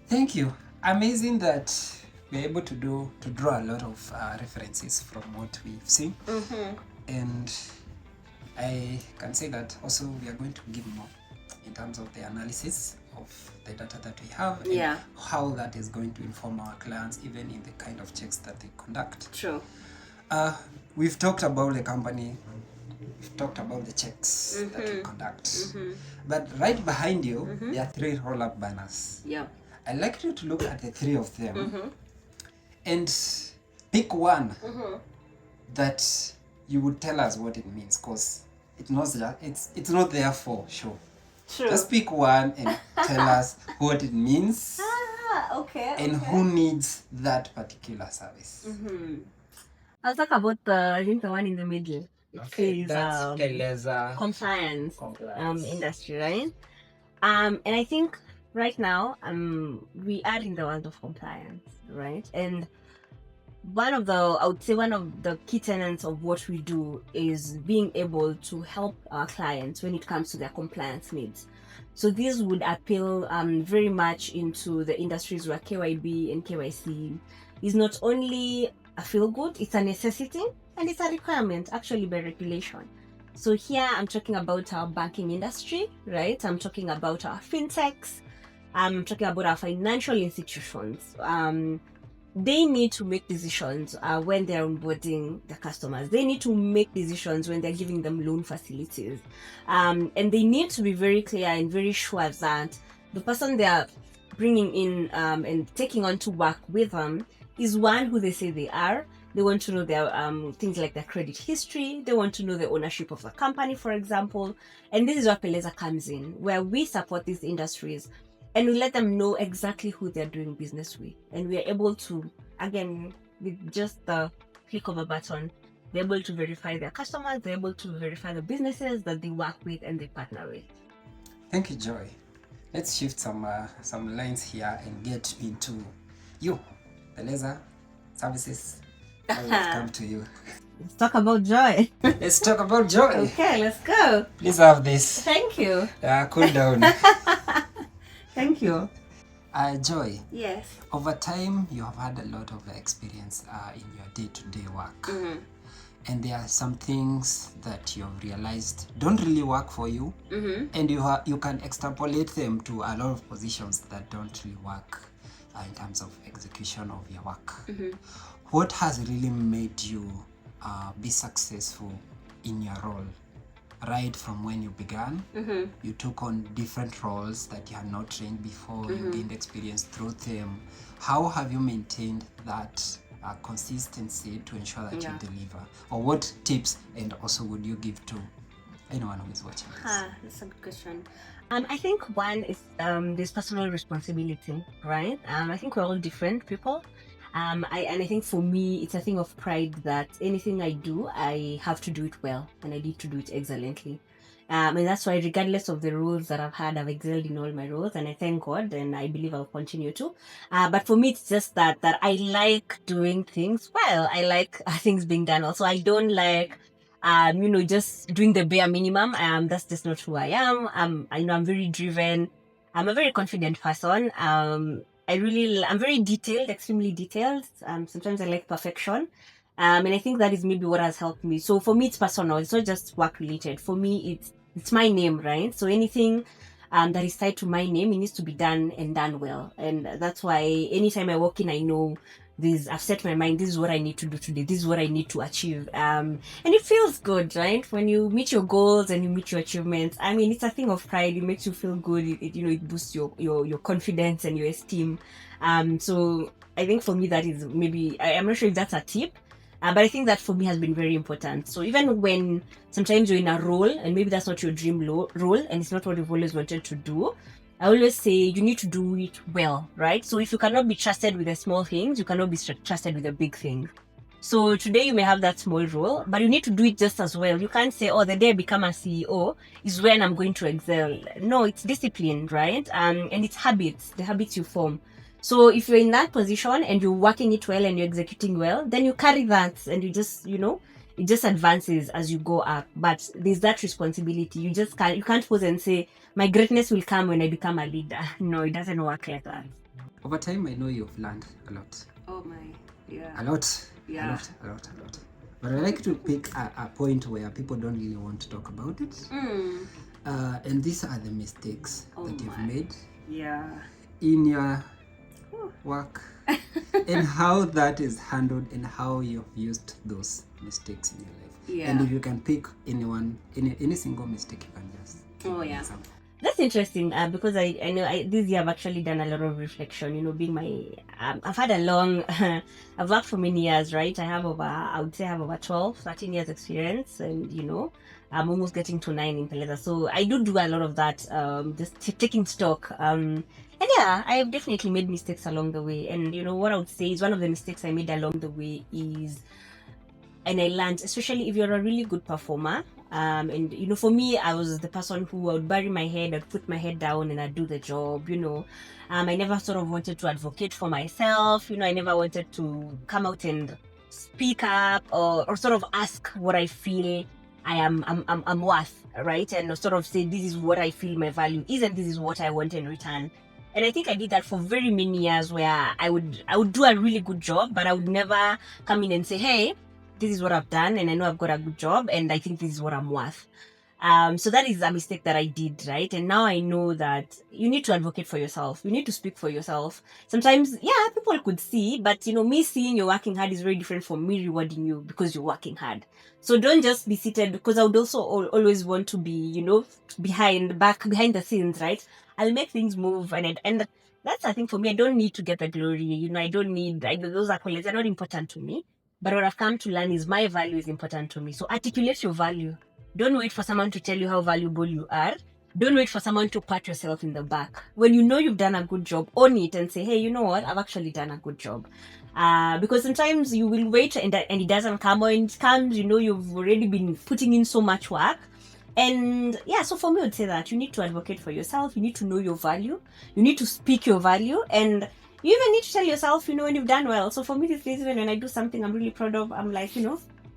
Thank you. Amazing that we're able to draw a lot of references from what we've seen. And I can say that also we are going to give more in terms of the analysis of the data that we have, and how that is going to inform our clients, even in the kind of checks that they conduct. True. We've talked about the company, we've talked about the checks that we conduct, but right behind you there are 3 roll-up banners. I'd like you to look at the 3 of them and pick one that you would tell us what it means, because it's not there for sure. Just pick one and tell us what it means. And who needs that particular service. I'll talk about the one in the middle. It That's Peleza compliance industry, right? And I think right now we are in the world of compliance, right? And one of the key tenets of what we do is being able to help our clients when it comes to their compliance needs. So this would appeal very much into the industries where KYB and KYC is not only a feel good, it's a necessity, and it's a requirement actually by regulation. So here I'm talking about our banking industry, right? I'm talking about our fintechs. I'm talking about our financial institutions. They need to make decisions when they're onboarding their customers. They need to make decisions when they're giving them loan facilities. And they need to be very clear and very sure that the person they are bringing in and taking on to work with them is one who they say they are. They want to know their things like their credit history. They want to know the ownership of the company, for example. And this is where Peleza comes in, where we support these industries and we let them know exactly who they're doing business with. And we are able to, again, with just the click of a button, they're able to verify their customers, they're able to verify the businesses that they work with and they partner with. Thank you, Joy. Let's shift some lines here and get into you, Peleza services. I will come to you. Let's talk about Joy. Let's talk about Joy. Okay, let's go. Please have this. Thank you. Cool down. Thank you. Joy. Yes. Over time, you have had a lot of experience in your day-to-day work. And there are some things that you have realized don't really work for you. And you can extrapolate them to a lot of positions that don't really work in terms of execution of your work. What has really made you be successful in your role? Right from when you began, you took on different roles that you had not trained before, you gained experience through them. How have you maintained that consistency to ensure that you deliver? Or what tips and also would you give to anyone who is watching this? That's a good question. I think one is this personal responsibility, right? I think we're all different people. And I think for me, it's a thing of pride that anything I do, I have to do it well, and I need to do it excellently. And that's why, regardless of the roles that I've had, I've excelled in all my roles, and I thank God, and I believe I'll continue to. But for me, it's just that I like doing things well. I like things being done also. I don't like, just doing the bare minimum. That's just not who I am. I know I'm very driven. I'm a very confident person. I'm very detailed, extremely detailed. Sometimes I like perfection. And I think that is maybe what has helped me. So for me, it's personal. It's not just work related. For me, it's my name, right? So anything that is tied to my name, it needs to be done and done well. And that's why anytime I walk in, I know I've set my mind, this is what I need to do today. This is what I need to achieve. And it feels good, right? When you meet your goals and you meet your achievements, I mean, it's a thing of pride. It makes you feel good. It boosts your confidence and your esteem. So I think for me, that is maybe, I'm not sure if that's a tip, But I think that for me has been very important. So even when sometimes you're in a role and maybe that's not your dream role and it's not what you've always wanted to do, I always say you need to do it well, right? So if you cannot be trusted with the small things, you cannot be trusted with the big things. So today you may have that small role, but you need to do it just as well. You can't say, oh, the day I become a CEO is when I'm going to excel. No, it's discipline, right? And it's habits, the habits you form. So if you're in that position and you're working it well and you're executing well, then you carry that and you just, it just advances as you go up. But there's that responsibility. You can't pose and say, my greatness will come when I become a leader. No, it doesn't work like that. Over time, I know you've learned a lot. Oh my, yeah. A lot. Yeah. A lot. But I like to pick a point where people don't really want to talk about it. And these are the mistakes that you've made in your work and how that is handled and how you've used those mistakes in your life. And if you can pick any single mistake, you can just give an example. That's interesting because I know this year I've actually done a lot of reflection, being I've had a long, I've worked for many years, right? I would say I have over 12, 13 years experience and, I'm almost getting to 9 in Peleza. So I do a lot of that, just taking stock. And yeah, I've definitely made mistakes along the way. And, what I would say is one of the mistakes I made along the way is, and I learned, especially if you're a really good performer, and for me, I was the person who would bury my head, I'd put my head down and I'd do the job, I never sort of wanted to advocate for myself, I never wanted to come out and speak up or sort of ask what I feel I'm worth, right? And sort of say, this is what I feel my value is and this is what I want in return. And I think I did that for very many years where I would do a really good job, but I would never come in and say, hey, this is what I've done and I know I've got a good job and I think this is what I'm worth. So that is a mistake that I did, right? And now I know that you need to advocate for yourself. You need to speak for yourself. Sometimes, people could see, but me seeing you're working hard is very different from me rewarding you because you're working hard. So don't just be seated, because I would also always want to be, behind the scenes, right? I'll make things move and that's, I think, for me, I don't need to get the glory. I don't need, those accolades are not important to me. But what I've come to learn is my value is important to me. So articulate your value. Don't wait for someone to tell you how valuable you are. Don't wait for someone to pat yourself in the back. When you know you've done a good job, own it and say, hey, you know what? I've actually done a good job. Because sometimes you will wait and it doesn't come, or it comes, you've already been putting in so much work. And so for me, I would say that you need to advocate for yourself. You need to know your value. You need to speak your value. And you even need to tell yourself, when you've done well. So for me, these days, when I do something I'm really proud of, I'm like,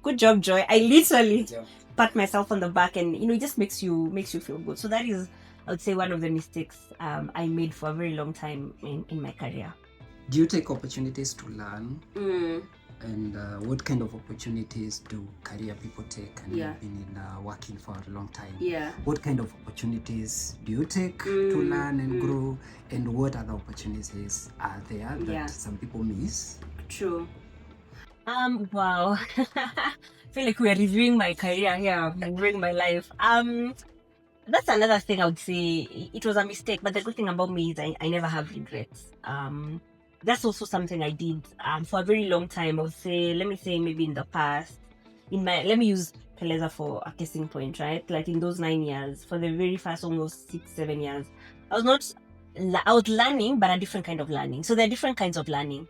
good job, Joy. I literally pat myself on the back, and it just makes you feel good. So that is, I would say, one of the mistakes I made for a very long time in my career. Do you take opportunities to learn? And what kind of opportunities do career people take? And you've been in working for a long time. What kind of opportunities do you take to learn and grow? And what other opportunities are there that some people miss? True. Wow. I feel like we are reviewing my career here, reviewing my life. That's another thing I would say. It was a mistake, but the good thing about me is I never have regrets. That's also something I did for a very long time. I would say, let me say, maybe in the past, let me use Peleza for a casing point, right? Like in those 9 years, for the very first almost 6-7 years, I was learning, but a different kind of learning. So there are different kinds of learning.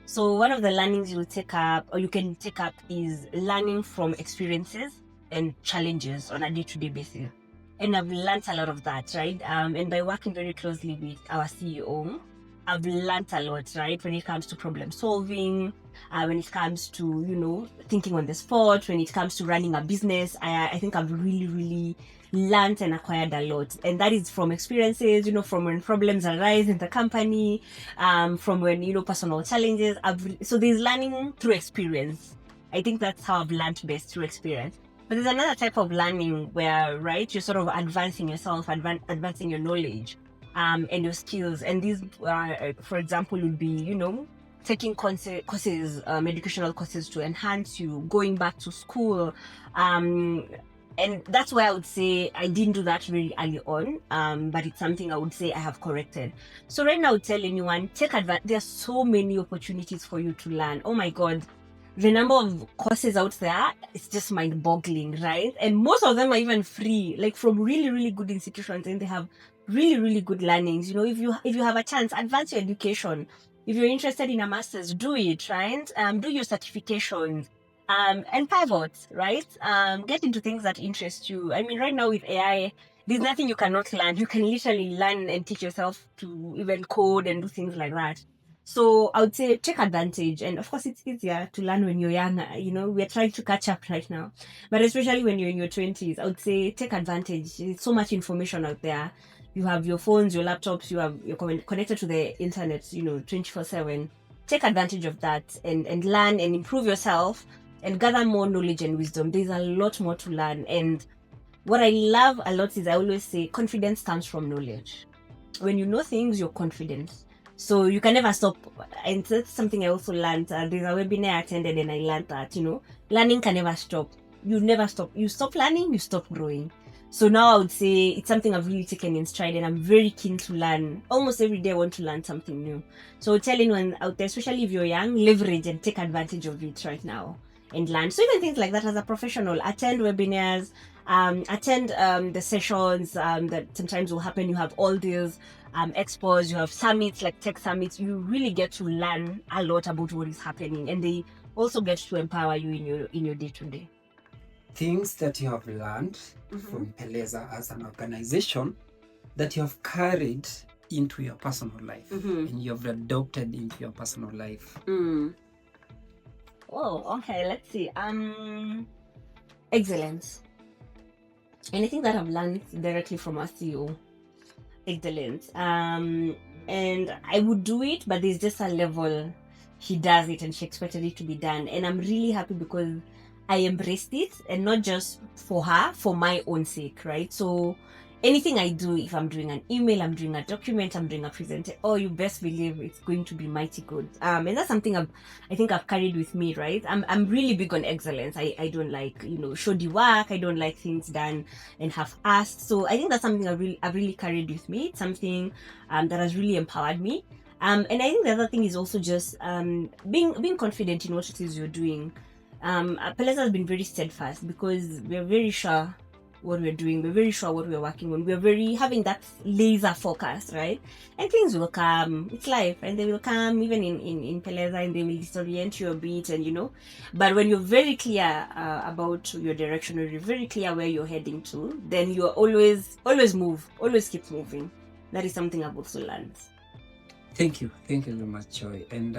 So one of the learnings you can take up is learning from experiences and challenges on a day-to-day basis. And I've learned a lot of that, right? And by working very closely with our CEO, I've learned a lot, right? When it comes to problem solving, when it comes to, thinking on the spot, when it comes to running a business, I think I've really, really learned and acquired a lot. And that is from experiences, from when problems arise in the company, from when, personal challenges. So there's learning through experience. I think that's how I've learned best, through experience. But there's another type of learning where, right, you're sort of advancing yourself, advancing your knowledge. And your skills, and these for example would be taking courses, educational courses to enhance you, going back to school, and that's why I would say I didn't do that very early on, but it's something I would say I have corrected. So right now I would tell anyone, take advantage. There are so many opportunities for you to learn. Oh my god, the number of courses out there, it's just mind-boggling, right? And most of them are even free, like from really, really good institutions, and they have really, really good learnings. You know, if you have a chance, advance your education. If you're interested in a master's, do it, right? Do your certifications, and pivot, right? Get into things that interest you. I mean, right now with AI, there's nothing you cannot learn. You can literally learn and teach yourself to even code and do things like that. So I would say take advantage. And of course, it's easier to learn when you're young. You know, we're trying to catch up right now. But especially when you're in your 20s, I would say take advantage. There's so much information out there. You have your phones, your laptops, you're connected to the internet, you know, 24/7. Take advantage of that and learn and improve yourself and gather more knowledge and wisdom. There's a lot more to learn. And what I love a lot is I always say confidence comes from knowledge. When you know things, you're confident. So you can never stop. And that's something I also learned. There's a webinar I attended and I learned that, you know, learning can never stop. You never stop. You stop learning, you stop growing. So now I would say it's something I've really taken in stride and I'm very keen to learn. Almost every day I want to learn something new. So tell anyone out there, especially if you're young, leverage and take advantage of it right now and learn. So even things like that as a professional, attend webinars, attend the sessions that sometimes will happen. You have all these expos, you have summits like tech summits. You really get to learn a lot about what is happening, and they also get to empower you in your day-to-day. Things that you have learned from Peleza as an organization that you have carried into your personal life and you have adopted into your personal life. Oh, okay, let's see. Excellence. Anything that I've learned directly from our CEO. Excellence. And I would do it, but there's just a level she does it and she expected it to be done. And I'm really happy because I embraced it, and not just for her, for my own sake, right? So anything I do, if I'm doing an email, I'm doing a document, I'm doing a presentation, you best believe it's going to be mighty good. And that's something I think I've carried with me, right? I'm really big on excellence. I don't like, you know, shoddy work. I don't like things done and half-assed. So I think that's something I've really carried with me. It's something that has really empowered me. And I think the other thing is also just being confident in what it is you're doing. Peleza has been very steadfast because we're very sure what we're doing, we're very sure what we're working on, we're very having that laser focus, right? And things will come. It's life, and they will come even in Peleza, and they will disorient you a bit, and you know. But when you're very clear about your direction, or you're very clear where you're heading to, then you're always keep moving. That is something I've also learned. Thank you very much, Joy. And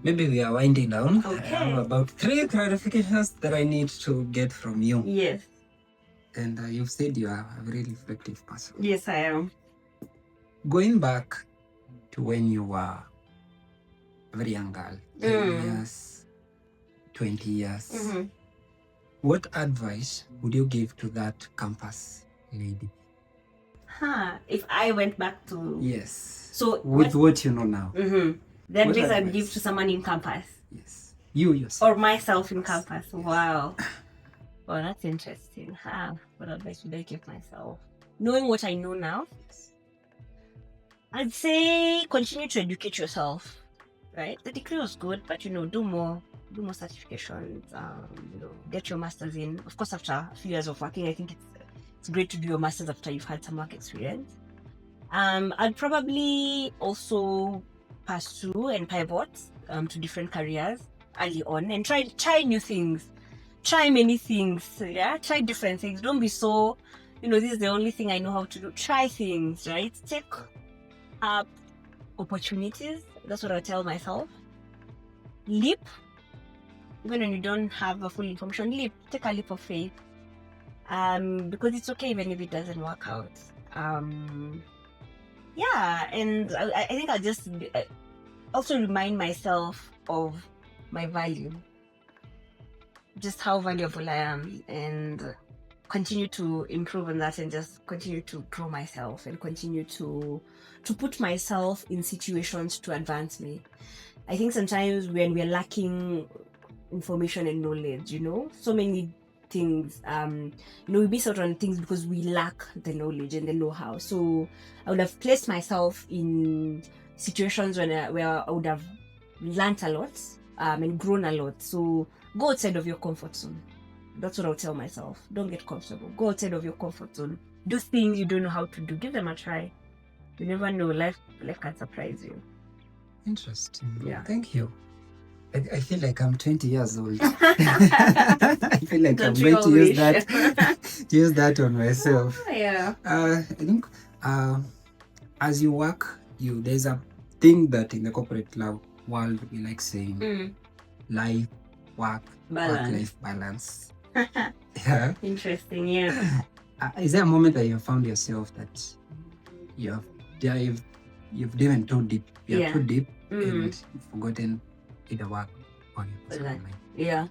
maybe we are winding down. Okay. I have about 3 clarifications that I need to get from you. Yes. And you've said you are a very reflective person. Yes, I am. Going back to when you were a very young girl, 10 years, 20 years, what advice would you give to that campus lady? If I went back to... Yes. So with what you know now. The advice I'd give to someone in campus. Yes. You yourself. Or myself in campus. Yes. Wow. Well, that's interesting. What advice would I give myself? Knowing what I know now, I'd say continue to educate yourself. Right? The degree was good, but you know, do more certifications. You know, get your masters in. Of course, after a few years of working, I think it's great to do your masters after you've had some work experience. I'd probably also pursue and pivot to different careers early on and try new things, try many things. Yeah, try different things. Don't be so, you know, this is the only thing I know how to do. Try things, right? Take up opportunities. That's what I tell myself. Leap, even when you don't have a full information. Leap, take a leap of faith. Because it's okay even if it doesn't work out. Yeah, and I think I'll just also remind myself of my value, just how valuable I am, and continue to improve on that, and just continue to grow myself and continue to put myself in situations to advance me. I think sometimes when we're lacking information and knowledge, you know, so many things, you know, we miss out on things because we lack the knowledge and the know-how. So I would have placed myself in situations where I would have learnt a lot and grown a lot. So go outside of your comfort zone. That's what I'll tell myself. Don't get comfortable. Go outside of your comfort zone. Do things you don't know how to do. Give them a try. You never know. Life can surprise you. Interesting. Yeah. Thank you. I feel like I'm 20 years old. I feel like I'm going to use that on myself. Yeah. I think as you work, there's a thing that in the corporate world we like saying life, work-life balance. Yeah. Interesting, yeah. Is there a moment that you have found yourself that you've driven too deep? You're too deep and you've forgotten either work or your personal life? Yeah.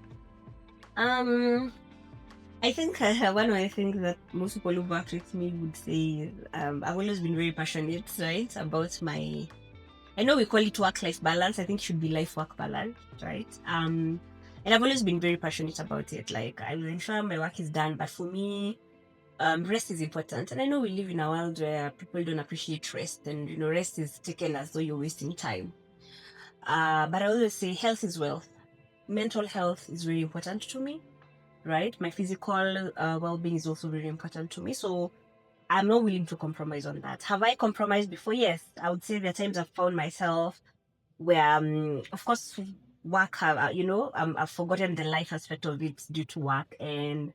I think one of the things that most people who work with me would say is I've always been very passionate, right, about my, I know we call it work-life balance. I think it should be life-work balance, right? And I've always been very passionate about it. Like, I will ensure my work is done, but for me, rest is important. And I know we live in a world where people don't appreciate rest, and rest is taken as though you're wasting time. But I always say health is wealth. Mental health is very important to me, right? My physical well-being is also very important to me. So I'm not willing to compromise on that. Have I compromised before? Yes. I would say there are times I've found myself where, of course, work, I've forgotten the life aspect of it due to work. And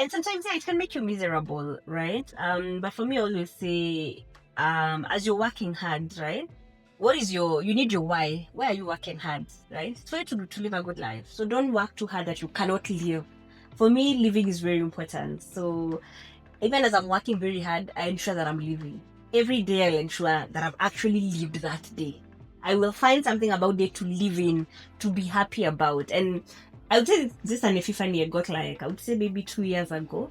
sometimes, yeah, it can make you miserable, right? But for me, I always say, as you're working hard, right? You need your why. Why are you working hard, right? It's for you to live a good life. So don't work too hard that you cannot live. For me, living is very important. So even as I'm working very hard, I ensure that I'm living. Every day I'll ensure that I've actually lived that day. I will find something about day to live in, to be happy about. And I would say this is an epiphany I got I would say maybe 2 years ago.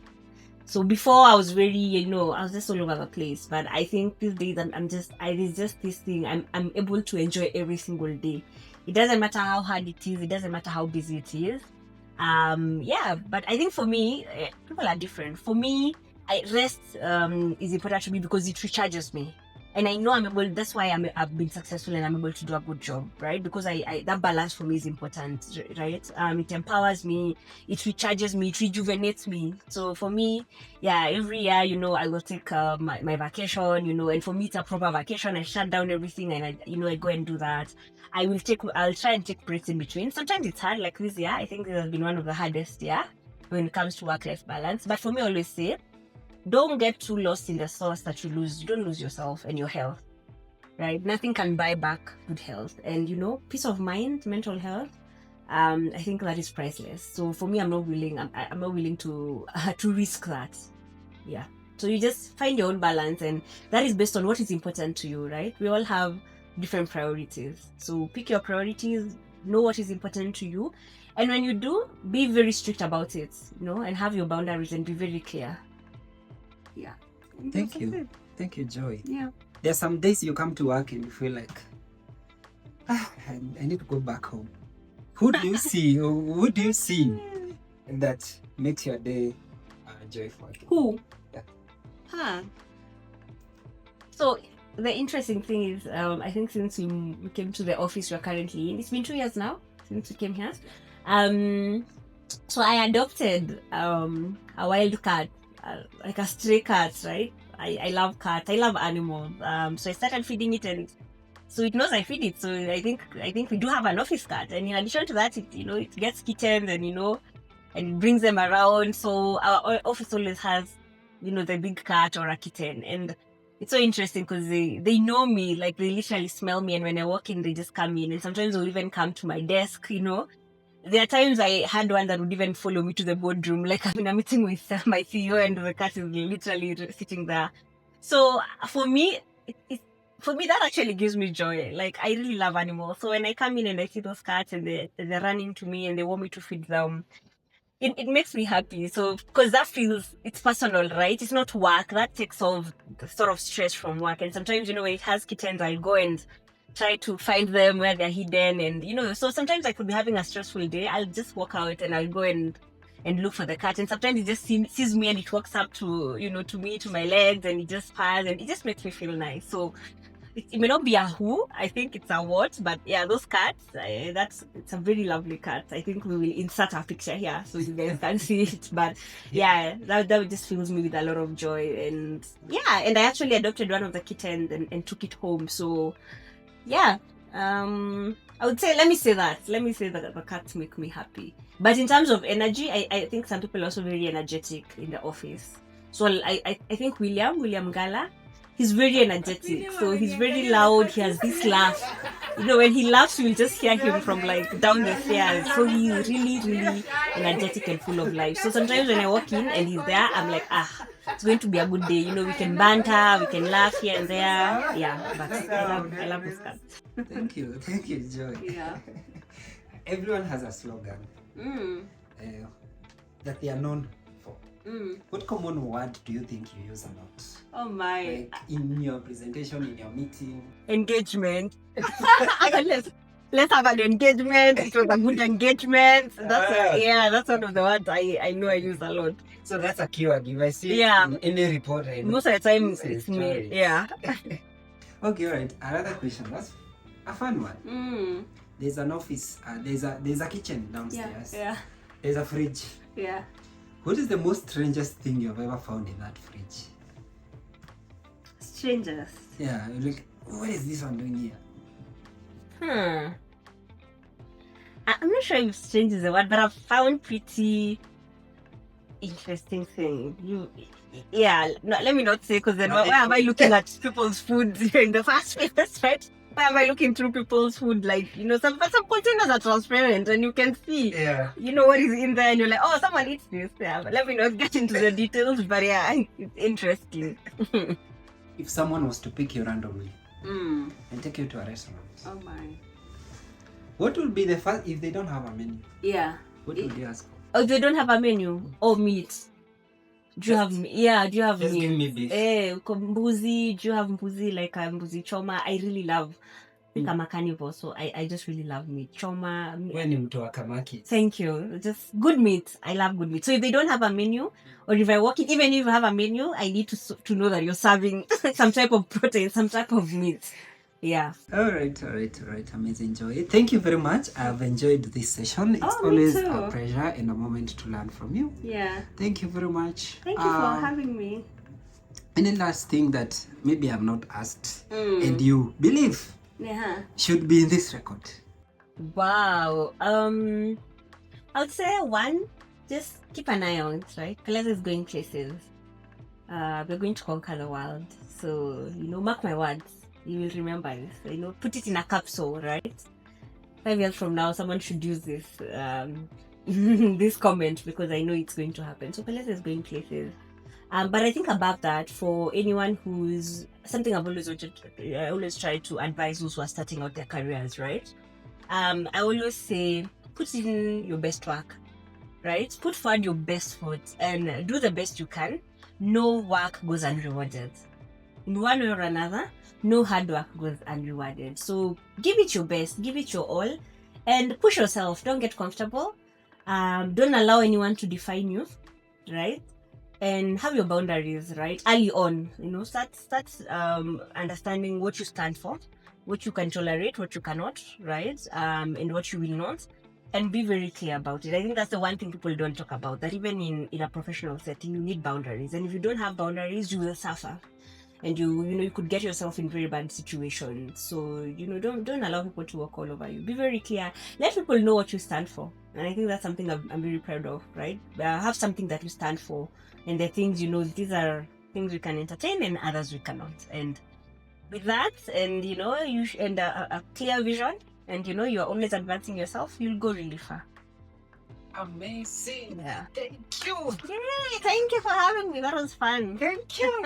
So before I was very, I was just all over the place. But I think these days there's just this thing. I'm able to enjoy every single day. It doesn't matter how hard it is. It doesn't matter how busy it is. But I think for me, people are different. For me, rest is important to me because it recharges me. And I know I'm able, that's why I've been successful and I'm able to do a good job, right? Because that balance for me is important, right? It empowers me, it recharges me, it rejuvenates me. So for me, every year, I will take my vacation, and for me it's a proper vacation. I shut down everything and I go and do that. I'll try and take breaks in between. Sometimes it's hard, like this year. I think this has been one of the hardest when it comes to work-life balance. But for me, I always say, don't get too lost in the sauce that you lose. You don't lose yourself and your health, right? Nothing can buy back good health. And, peace of mind, mental health, I think that is priceless. So for me, I'm not willing to risk that. Yeah. So you just find your own balance, and that is based on what is important to you, right? We all have different priorities. So pick your priorities, know what is important to you. And when you do, be very strict about it, and have your boundaries and be very clear. Yeah. Thank you. Thank you, Joy. Yeah. There are some days you come to work and you feel like, I need to go back home. Who do you see? Who do you see that makes your day joyful? Who? Yeah. So the interesting thing is, I think since we came to the office we're currently in, it's been 2 years now since we came here. So I adopted a wild cat. Like a stray cat, right? I love cats. I love animals. So I started feeding it, and so it knows I feed it. So I think we do have an office cat, and in addition to that, it gets kittens, and and it brings them around. So our office always has, the big cat or a kitten, and it's so interesting because they know me. Like, they literally smell me, and when I walk in, they just come in, and sometimes they'll even come to my desk. There are times I had one that would even follow me to the boardroom, like I'm in a meeting with my CEO and the cat is literally sitting there. So for me, that actually gives me joy. Like, I really love animals. So when I come in and I see those cats and they're running to me and they want me to feed them, it makes me happy. So, because that feels, it's personal, right? It's not work. That takes off the sort of stress from work. And sometimes, when it has kittens, I'll go and try to find them where they're hidden, and so sometimes I could be having a stressful day. I'll just walk out and I'll go and look for the cat, and sometimes it just sees me and it walks up to me, to my legs, and it just purrs, and it just makes me feel nice. So it may not be a who, I think it's a what, but yeah, those cats, it's a very lovely cat. I think we will insert a picture here so you guys can see it. But yeah, that just fills me with a lot of joy. And yeah, and I actually adopted one of the kittens and took it home. So yeah, I would say, let me say that the cats make me happy. But in terms of energy, I think some people are also very energetic in the office. So I think William Gala, he's very energetic. So he's very loud. He has this laugh. You know, when he laughs, you'll just hear him from like down the stairs. So he's really, really energetic and full of life. So sometimes when I walk in and he's there, I'm like, it's going to be a good day. You know, we can banter, we can laugh here and there. Yeah, but I love this cat. Thank you, Joy. Yeah. Everyone has a slogan that they are known for. What common word do you think you use a lot? Oh my! Like in your presentation, in your meeting. Engagement. Let's have an engagement. It was a good engagement. That's one of the words I know I use a lot. So that's a keyword. If I see in any report, I know. Most of the time it's me. Yeah. Okay, all right. Another question. That's a fun one. There's an office. There's a kitchen downstairs. Yeah. There's a fridge. Yeah. What is the most strangest thing you've ever found in that fridge? Strangest. Yeah. You're like, what is this one doing here? I'm not sure if strange is the word, but I've found pretty interesting things. Let me not say, because then why am I looking at people's food in the first place, right? Why am I looking through people's food? Like, you know, some containers are transparent and you can see, you know, what is in there, and you're like, oh, someone eats this. Yeah, but let me not get into the details, but yeah, it's interesting. If someone was to pick you randomly and take you to a restaurant, oh my, what would be the first, if they don't have a menu? Yeah. What would you ask for? Oh, they don't have a menu? Or meat? Do you have meat? Yeah, do you have just meat? Give me beef. Mbuzi, do you have mbuzi, like a mbuzi choma? I really love, like I'm a carnivore, so I just really love meat. Choma. When you to a kamaki. Thank you. Just good meat. I love good meat. So if they don't have a menu, or if I walk in, even if you have a menu, I need to know that you're serving some type of protein, some type of meat. Yeah. All right. Amazing, Joy. Thank you very much. I've enjoyed this session. It's always a pleasure and a moment to learn from you. Yeah. Thank you very much. Thank you for having me. Any last thing that maybe I've not asked and you believe should be in this record? Wow. I would say one, just keep an eye on it, right? Peleza is going places. We're going to conquer the world. So, you know, mark my words. You will remember this. You know, put it in a capsule, right? 5 years from now, someone should use this this comment, because I know it's going to happen. So Peleza is going places. But I think above that, for anyone who's something I've always wanted, I always try to advise those who are starting out their careers, right? I always say, put in your best work, right? Put forward your best foot and do the best you can. No work goes unrewarded. In one way or another, no hard work goes unrewarded. So give it your best, give it your all, and push yourself. Don't get comfortable. Don't allow anyone to define you, right? And have your boundaries, right? Early on, you know, start understanding what you stand for, what you can tolerate, what you cannot, right? And what you will not, and be very clear about it. I think that's the one thing people don't talk about, that even in a professional setting, you need boundaries. And if you don't have boundaries, you will suffer. And you could get yourself in very bad situations. So, don't allow people to walk all over you. Be very clear. Let people know what you stand for. And I think that's something I'm very proud of, right? Have something that you stand for. And the things, these are things we can entertain and others we cannot. And with that, and, and a clear vision, and, you're always advancing yourself, you'll go really far. Amazing. Yeah. Thank you. Yay, thank you for having me. That was fun. Thank you.